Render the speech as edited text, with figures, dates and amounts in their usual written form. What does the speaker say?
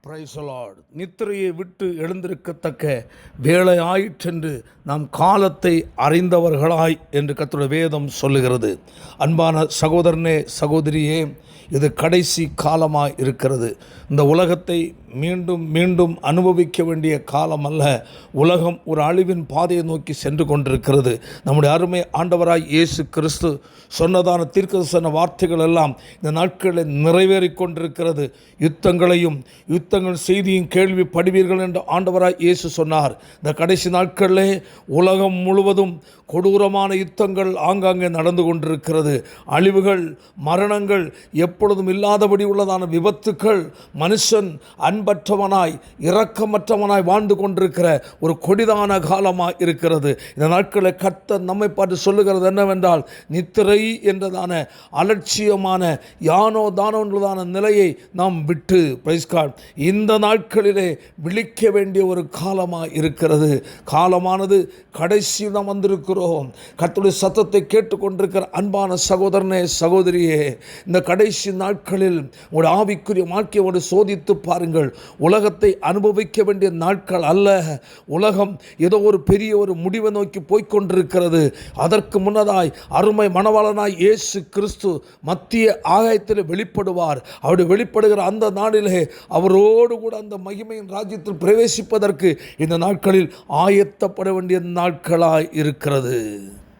Praise the Lord. நித்திரையை விட்டு எழுந்திருக்கத்தக்க வேலை ஆயிற்றென்று நாம் காலத்தை அறிந்தவர்களாய் என்று கர்த்தருடைய வேதம் சொல்லுகிறது. அன்பான சகோதரனே, சகோதரியே, இது கடைசி காலமாய் இருக்கிறது. இந்த உலகத்தை மீண்டும் மீண்டும் அனுபவிக்க வேண்டிய காலம் அல்ல. உலகம் ஒரு அழிவின் பாதையை நோக்கி சென்று கொண்டிருக்கிறது. நம்முடைய அருமை ஆண்டவராய் இயேசு கிறிஸ்து சொன்னதான தீர்க்கதரிசன வார்த்தைகள் எல்லாம் இந்த நாட்களில் நிறைவேறி கொண்டிருக்கிறது. யுத்தங்கள் செய்தியும் கேள்விப்படுவீர்கள் என்று ஆண்டவராய் இயேசு சொன்னார். இந்த கடைசி நாட்களிலே உலகம் முழுவதும் கொடூரமான யுத்தங்கள் ஆங்காங்கே நடந்து கொண்டிருக்கிறது. அழிவுகள், மரணங்கள், எப்பொழுதும் இல்லாதபடி உள்ளதான விபத்துக்கள், மனுஷன் அன்பற்றவனாய் இரக்கமற்றவனாய் வாழ்ந்து கொண்டிருக்கிற ஒரு கொடிதான காலமாக இருக்கிறது. இந்த நாட்களில் கர்த்தர் நம்மை பார்த்து சொல்லுகிறது என்னவென்றால், நித்திரை என்றதான அலட்சியமான யானோ தானோ என்றதான நிலையை நாம் விட்டு இந்த நாட்களிலே விழிக்க வேண்டிய ஒரு காலமாக இருக்கிறது. காலமானது கடைசி நாம் வந்திருக்கிறோம். கர்த்தருடைய சத்தத்தை கேட்டுக்கொண்டிருக்கிற அன்பான சகோதரனே, சகோதரியே, இந்த கடைசி நாட்களில் உங்களுடைய ஆவிக்குரிய வாழ்க்கையோடு சோதித்து பாருங்கள். உலகத்தை அனுபவிக்க வேண்டிய நாட்கள் அல்ல. உலகம் ஏதோ ஒரு பெரிய ஒரு முடிவை நோக்கி போய்கொண்டிருக்கிறது. அதற்கு முன்னதாய் அருமை மணவாளனாய் இயேசு கிறிஸ்து மத்திய ஆகாயத்தில் வெளிப்படுவார். அவருடைய வெளிப்படுகிற அந்த நாளிலே அவரோடு கூட அந்த மகிமையின் ராஜ்யத்தில் பிரவேசிப்பதற்கு இந்த நாட்களில் ஆயத்தப்பட வேண்டிய நாட்களாய் இருக்கிறது.